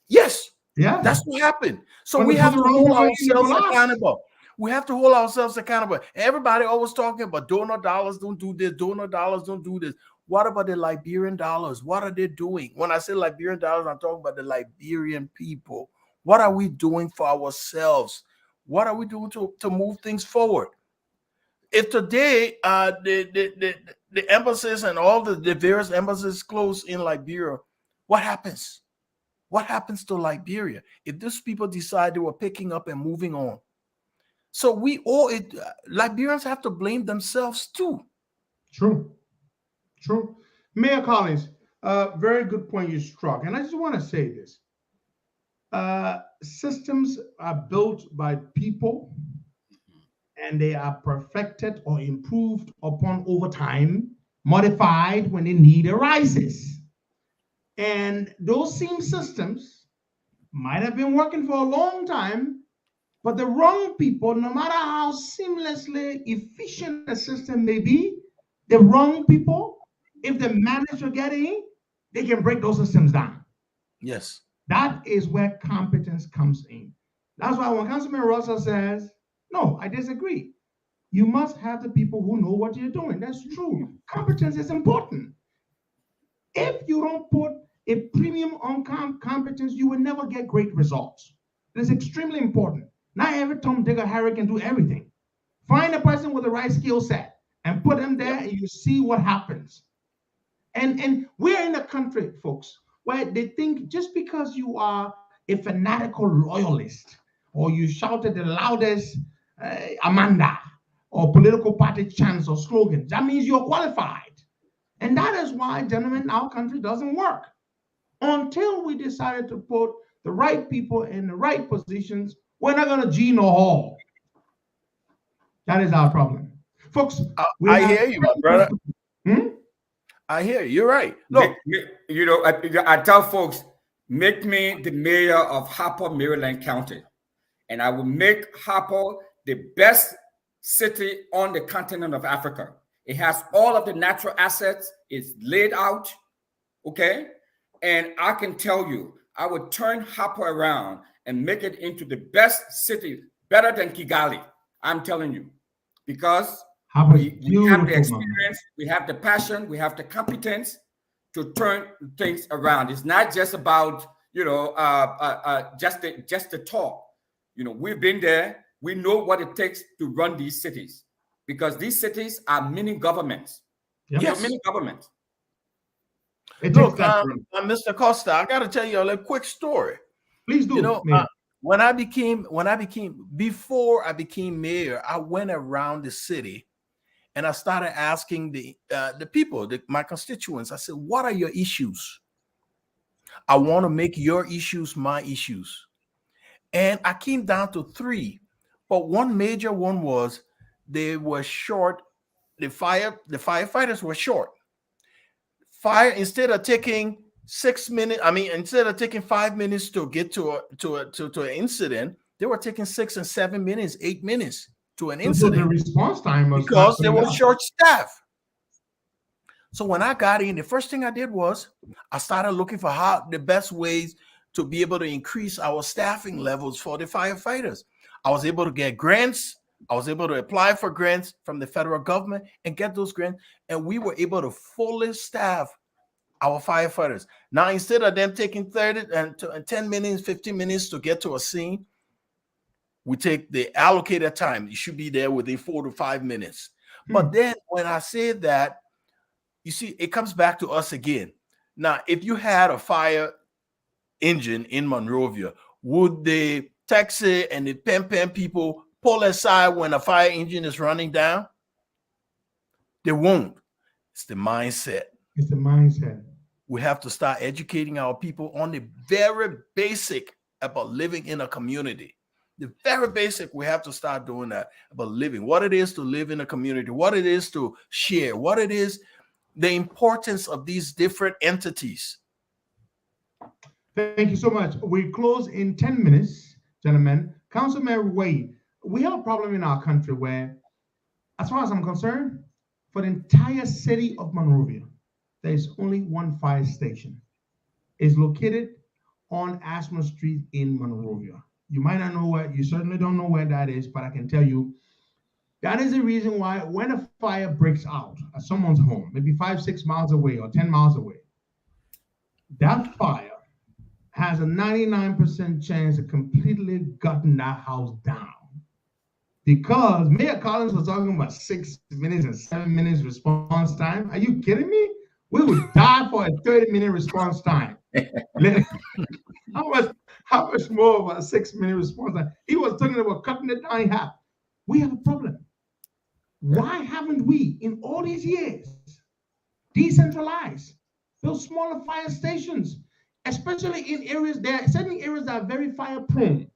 Yes. Yeah. That's what happened. So when we have to hold ourselves accountable. We have to hold ourselves accountable. Everybody always talking about donor dollars don't do this, donor dollars don't do this. What about the Liberian dollars? What are they doing? When I say Liberian dollars, I'm talking about the Liberian people. What are we doing for ourselves? What are we doing to move things forward? If today the embassies and all the various embassies close in Liberia, what happens? What happens to Liberia if these people decide they were picking up and moving on? So Liberians have to blame themselves too. True. Mayor Collins, very good point you struck. And I just want to say this. Systems are built by people and they are perfected or improved upon over time, modified when the need arises. And those same systems might have been working for a long time, but the wrong people, no matter how seamlessly efficient a system may be, the wrong people, if they manage to get in, they can break those systems down. Yes. That is where competence comes in. That's why when Councilman Russell says, no, I disagree. You must have the people who know what you're doing. That's true. Competence is important. If you don't put a premium on competence, you will never get great results. It is extremely important. Not every Tom, Dick, or Harry can do everything. Find a person with the right skill set and put them there, and you see what happens. And we're in a country, folks, where they think just because you are a fanatical loyalist or you shouted the loudest Amanda or political party chants or slogans, that means you're qualified. And that is why, gentlemen, our country doesn't work. Until we decided to put the right people in the right positions, we're not going to G no hall. That is our problem. Folks, I hear you, my brother. I hear you. You're right. Look, you know, I tell folks, make me the mayor of Harper, Maryland County, and I will make Harper the best city on the continent of Africa. It has all of the natural assets. It's laid out, okay? And I can tell you, I would turn Harper around and make it into the best city, better than Kigali. I'm telling you, because we have the experience, we have the passion, we have the competence to turn things around. It's not just about, you know, just the talk. You know, we've been there. We know what it takes to run these cities, because these cities are mini governments. Yes, mini governments. Look, Mr. Costa, I got to tell you a quick story. Please do. You know, before I became mayor, I went around the city and I started asking the people, my constituents. I said, "What are your issues? I want to make your issues my issues." And I came down to 3, but one major one was they were short. The firefighters were short. Instead of taking 6 minutes, instead of taking 5 minutes to get to an incident, they were taking 6 and 7 minutes, 8 minutes to an incident. So the response time was because they were short staff. So when I got in, the first thing I did was I started looking for the best ways to be able to increase our staffing levels for the firefighters. I was able to get grants. I was able to apply for grants from the federal government and get those grants. And we were able to fully staff our firefighters. Now, instead of them taking 30 and 10 minutes, 15 minutes to get to a scene, we take the allocated time. You should be there within 4 to 5 minutes. But then when I say that, you see, it comes back to us again. Now, if you had a fire engine in Monrovia, would the taxi and the pen people pull aside when a fire engine is running down? They won't. It's the mindset. It's the mindset. We have to start educating our people on the very basic about living in a community. The very basic, we have to start doing that about living, what it is to live in a community, what it is to share, what it is, the importance of these different entities. Thank you so much. We close in 10 minutes, gentlemen. Councilman Weyhee, we have a problem in our country where, as far as I'm concerned, for the entire city of Monrovia, there is only one fire station. It's located on Ashmore Street in Monrovia. You might not know where, you certainly don't know where that is, but I can tell you that is the reason why when a fire breaks out at someone's home, maybe 5, 6 miles away or 10 miles away, that fire has a 99% chance of completely gutting that house down. Because Mayor Collins was talking about 6 minutes and 7 minutes response time. Are you kidding me? We would die for a 30-minute response time. How much more of a 6-minute response time? He was talking about cutting it down in half. We have a problem. Why haven't we, in all these years, decentralized, built smaller fire stations, especially in areas, there are certain areas that are very fire prone.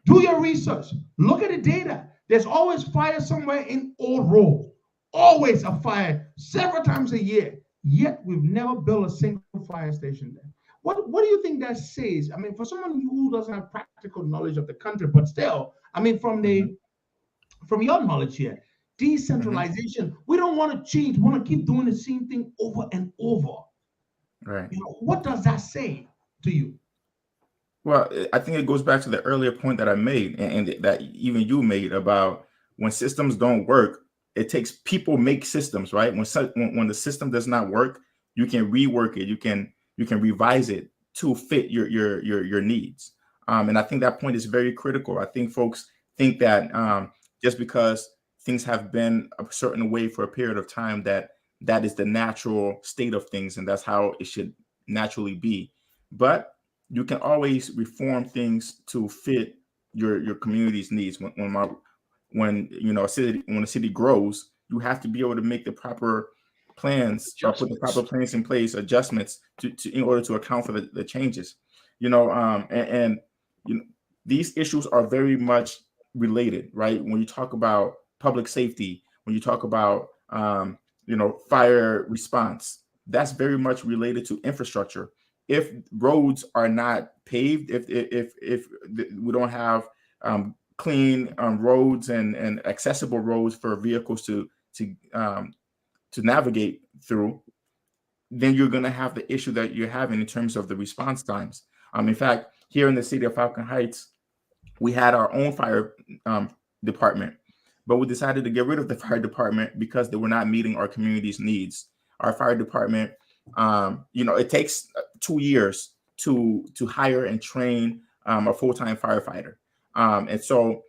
Do your research. Look at the data. There's always fire somewhere in Old Road. Always a fire, several times a year. Yet we've never built a single fire station there. What do you think that says? I mean, for someone who doesn't have practical knowledge of the country, but still, I mean, from your knowledge here, decentralization, we don't want to change, we want to keep doing the same thing over and over. Right. You know, what does that say to you? Well, I think it goes back to the earlier point that I made and that even you made about when systems don't work, it takes people make systems, right? When the system does not work, you can rework it. You can revise it to fit your needs. And I think that point is very critical. I think folks think that just because things have been a certain way for a period of time, that is the natural state of things, and that's how it should naturally be. But you can always reform things to fit your community's needs. When a city grows, you have to be able to make the proper plans or put the proper plans in place, adjustments to in order to account for the changes. And these issues are very much related, right? When you talk about public safety, when you talk about fire response, that's very much related to infrastructure. If roads are not paved, if we don't have clean roads and accessible roads for vehicles to navigate through, then you're going to have the issue that you're having in terms of the response times. In fact, here in the city of Falcon Heights, we had our own fire department, but we decided to get rid of the fire department because they were not meeting our community's needs. Our fire department, it takes 2 years to hire and train a full-time firefighter. And so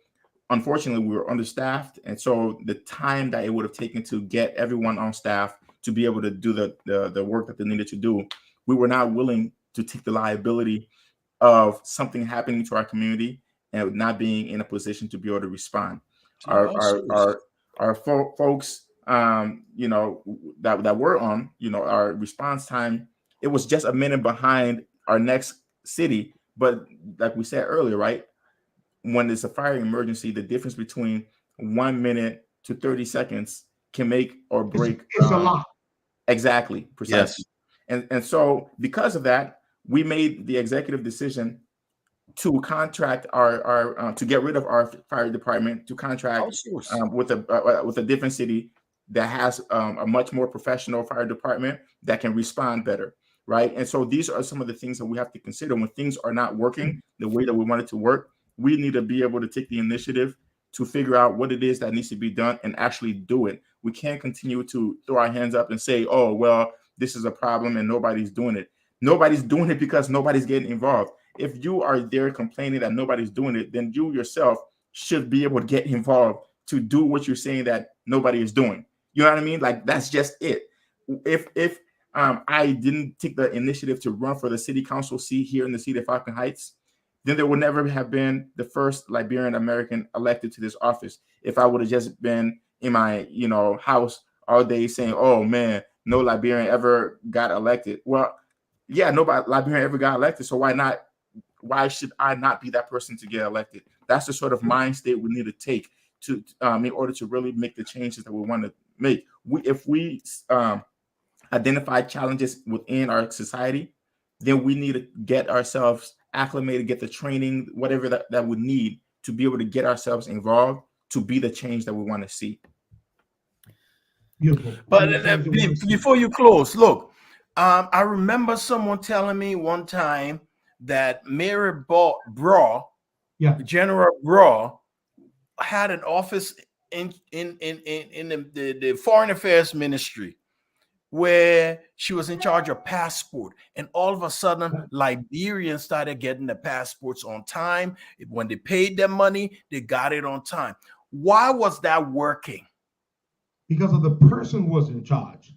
unfortunately, we were understaffed. And so the time that it would have taken to get everyone on staff to be able to do the work that they needed to do, we were not willing to take the liability of something happening to our community and not being in a position to be able to respond. Our folks, that were on, our response time, it was just a minute behind our next city. But like we said earlier, right? When there's a fire emergency, the difference between 1 minute to 30 seconds can make or break. It's a lot. Exactly. Precisely. Yes. And so because of that, we made the executive decision to contract our to get rid of our fire department, to contract with a different city that has a much more professional fire department that can respond better, right? And so these are some of the things that we have to consider when things are not working the way that we want it to work. We need to be able to take the initiative to figure out what it is that needs to be done and actually do it. We can't continue to throw our hands up and say, oh, well, this is a problem and nobody's doing it. Nobody's doing it because nobody's getting involved. If you are there complaining that nobody's doing it, then you yourself should be able to get involved to do what you're saying that nobody is doing. You know what I mean? Like, that's just it. If I didn't take the initiative to run for the city council seat here in the city of Falcon Heights, then there would never have been the first Liberian American elected to this office. If I would have just been in my, house all day saying, oh man, no Liberian ever got elected. Well, yeah, nobody Liberian ever got elected. So why should I not be that person to get elected? That's the sort of mind state we need to take to in order to really make the changes that we want to make. If we identify challenges within our society, then we need to get ourselves acclimated, get the training, whatever that we need to be able to get ourselves involved to be the change that we want to see. Beautiful. But before you close, look, I remember someone telling me one time that Mary Braw, General Braw, had an office in the Foreign Affairs Ministry where she was in charge of passport, and all of a sudden Liberians started getting the passports on time. When they paid their money, they got it on time. Why was that working? Because of the person who was in charge.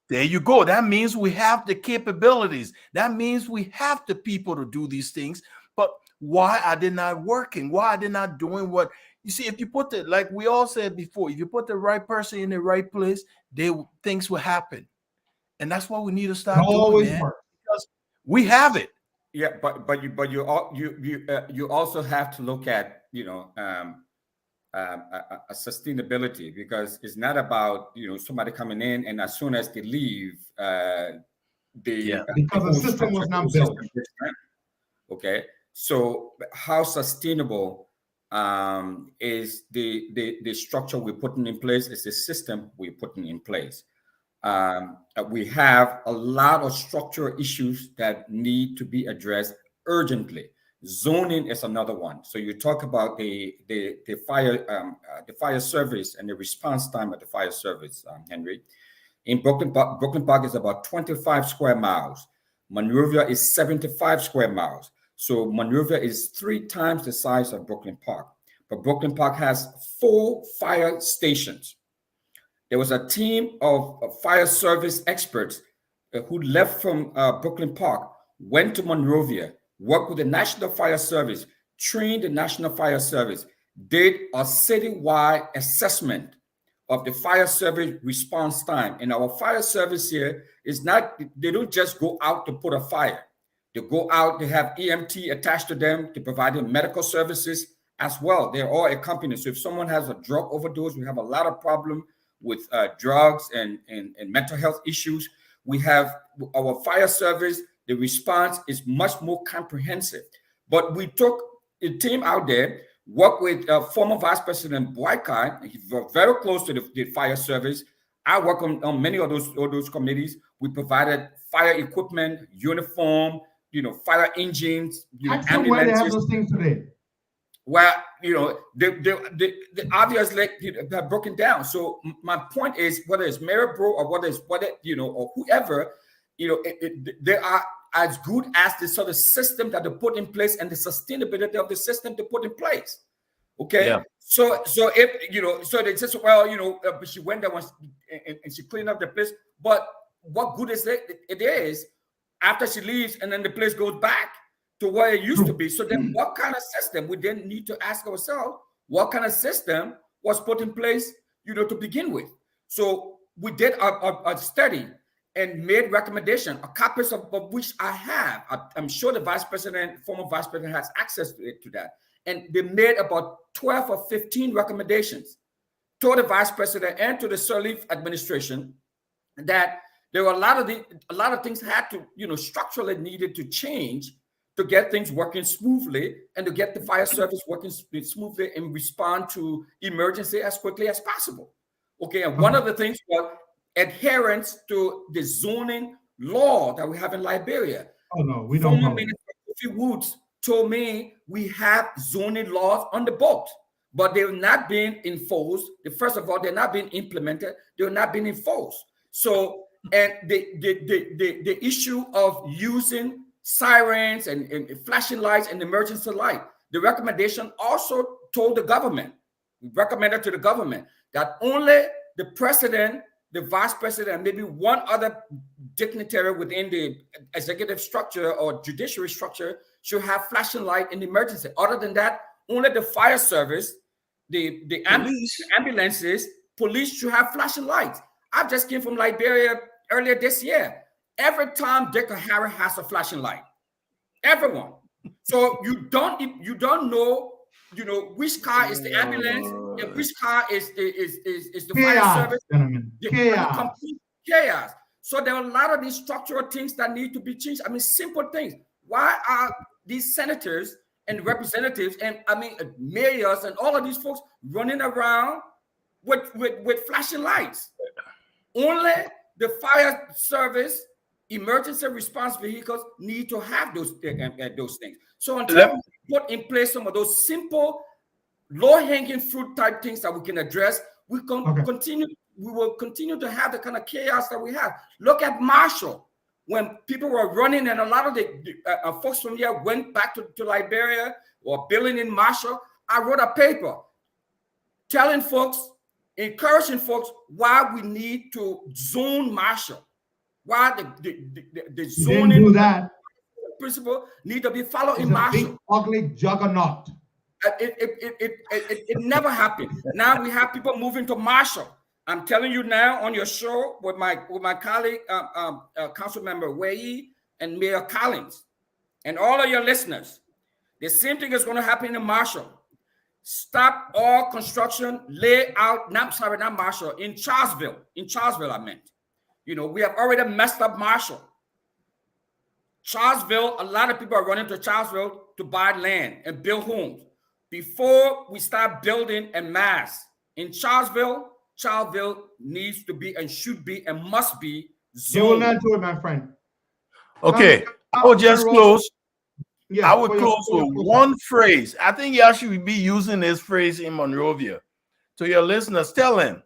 There you go. That means we have the capabilities. That means we have the people to do these things. But why are they not working? Why are they not doing what? You see, if you put like we all said before, if you put the right person in the right place, things will happen. And that's what we need to start doing, man, because we have it. Yeah, but you also have to look at a sustainability, because it's not about somebody coming in and as soon as they leave, because the system was not built. Okay, so how sustainable is the structure we're putting in place? Is the system we're putting in place? We have a lot of structural issues that need to be addressed urgently. Zoning is another one. So you talk about the fire service and the response time of the fire service, Henry. In Brooklyn Park is about 25 square miles. Monrovia is 75 square miles. So Monrovia is 3 times the size of Brooklyn Park. But Brooklyn Park has 4 fire stations. There was a team of fire service experts who left from Brooklyn Park, went to Monrovia, worked with the National Fire Service, trained the National Fire Service, did a citywide assessment of the fire service response time. And our fire service here is not, they don't just go out to put a fire. They go out, they have EMT attached to them to provide them medical services as well. They're all accompanied. So if someone has a drug overdose, we have a lot of problem with drugs and mental health issues. We have our fire service, the response is much more comprehensive. But we took a team out there, worked with former Vice President Weyhee. He's very close to the fire service. I work on many of those committees. We provided fire equipment, uniform, fire engines, ambulances. Where they have those things today? Well, they obviously have broken down. So my point is, whether it's Maryborough or or whoever, they are as good as the sort of system that they put in place and the sustainability of the system they put in place. Okay. Yeah. So if so they just but she went there once and she cleaned up the place. But what good is it is after she leaves and then the place goes back to where it used to be? So then what kind of system? We then need to ask ourselves, what kind of system was put in place, to begin with? So we did a study and made recommendation, a copies of which I have. I'm sure the former vice president has access to that. And they made about 12 or 15 recommendations to the vice president and to the Sirleaf administration that there were a lot of things had to, structurally needed to change to get things working smoothly and to get the fire service working smoothly and respond to emergency as quickly as possible. Okay, and one of the things was adherence to the zoning law that we have in Liberia. Oh no, we don't. Former Minister Kofi Woods told me we have zoning laws on the books, but they're not being enforced. First of all, they're not being implemented. They're not being enforced. So, and the issue of using sirens and flashing lights and emergency light, the recommendation also told the government, recommended to the government that only the president, the vice president, and maybe one other dignitary within the executive structure or judiciary structure should have flashing light in emergency. Other than that, only the fire service, the ambulances, police should have flashing lights. I just came from Liberia earlier this year. Every time Dick or Harry has a flashing light, everyone. So you don't know, which car is the ambulance and which car is the fire service. Complete chaos. So there are a lot of these structural things that need to be changed. I mean, simple things. Why are these senators and representatives and mayors and all of these folks running around with flashing lights? Only the fire service, emergency response vehicles need to have those things. So until we put in place some of those simple, low-hanging fruit type things that we can address, we will continue to have the kind of chaos that we have. Look at Marshall. When people were running and a lot of the folks from here went back to Liberia or building in Marshall, I wrote a paper telling folks, encouraging folks why we need to zone Marshall. Why the zoning principle need to be followed in Marshall. Big, ugly juggernaut. It never happened. Now we have people moving to Marshall. I'm telling you now on your show with my colleague, Councilman Weyhee and Mayor Collins, and all of your listeners, the same thing is going to happen in Marshall. Stop all construction, not Marshall, in Charlesville, I meant. We have already messed up Marshall. Charlesville, a lot of people are running to Charlesville to buy land and build homes. Before we start building en masse in Charlesville needs to be and should be and must be zoned. You will not do it, my friend. Okay, I will just close. Yeah, I would close with one phrase. I think y'all should be using this phrase in Monrovia. To your listeners, tell them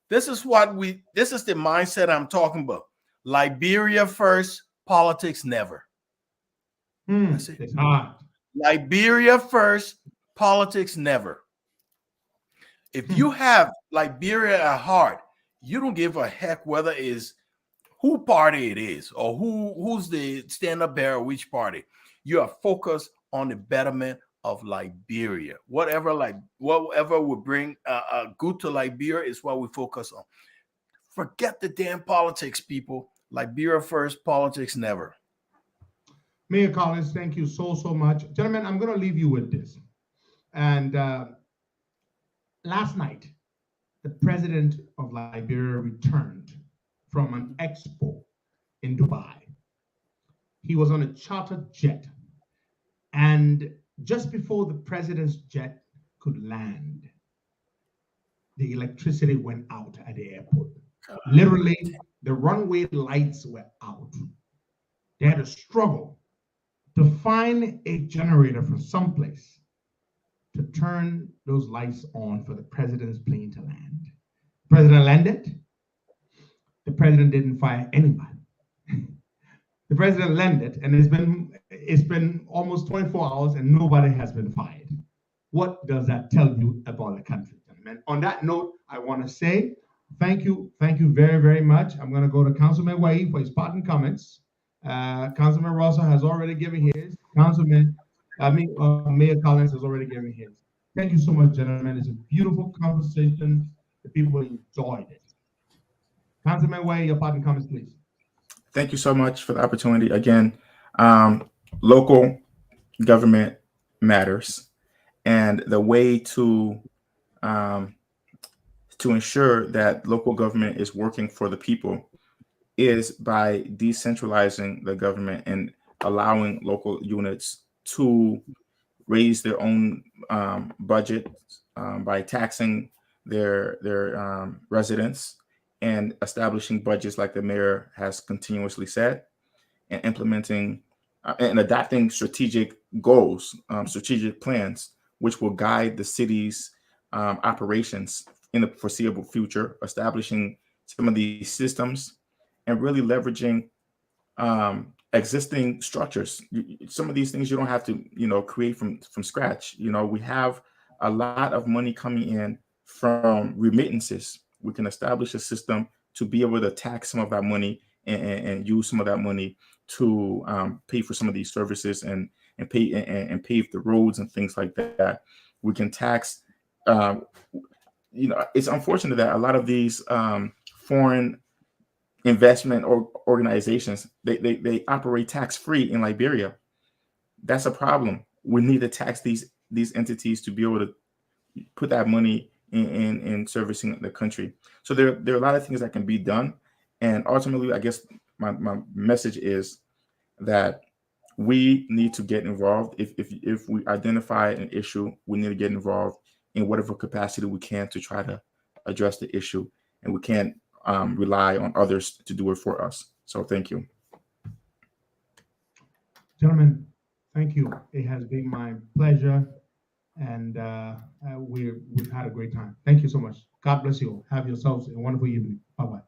this is the mindset I'm talking about. Liberia first, politics never. That's it. It's hard. Liberia first, politics never. If you have Liberia at heart, you don't give a heck whether it's who party it is or who's the stand-up bearer of which party. You are focused on the betterment of Liberia. Whatever would bring good to Liberia is what we focus on. Forget the damn politics, people. Liberia first, politics never. Mayor Collins, thank you so much. Gentlemen, I'm going to leave you with this. And last night, the president of Liberia returned from an expo in Dubai. He was on a chartered jet. And just before the president's jet could land, the electricity went out at the airport. Literally, the runway lights were out. They had to struggle to find a generator from someplace to turn those lights on for the president's plane to land. The president landed. The president didn't fire anybody. The president landed, and it's been almost 24 hours, and nobody has been fired. What does that tell you about the country, gentlemen? On that note, I want to say thank you very, very much. I'm going to go to Councilman Weyhee for his parting comments. Councilman Rossa has already given his. Mayor Collins has already given his. Thank you so much, gentlemen. It's a beautiful conversation. The people enjoyed it. Councilman Weyhee, your parting comments, please. Thank you so much for the opportunity. Again, local government matters, and the way to ensure that local government is working for the people is by decentralizing the government and allowing local units to raise their own budget by taxing their residents and establishing budgets like the mayor has continuously said, and implementing and adopting strategic goals, strategic plans, which will guide the city's operations in the foreseeable future, establishing some of these systems and really leveraging existing structures. Some of these things you don't have to, create from scratch. We have a lot of money coming in from remittances. We can establish a system to be able to tax some of that money and use some of that money to pay for some of these services and pave the roads and things like that. We can tax. It's unfortunate that a lot of these foreign investment organizations they operate tax-free in Liberia. That's a problem. We need to tax these entities to be able to put that money in servicing the country. So there are a lot of things that can be done, and ultimately, I guess my message is that we need to get involved. If we identify an issue, we need to get involved in whatever capacity we can to try to address the issue, and we can't rely on others to do it for us. So thank you. Gentlemen, thank you. It has been my pleasure, and we've had a great time. Thank you so much. God bless you. Have yourselves a wonderful evening. Bye-bye.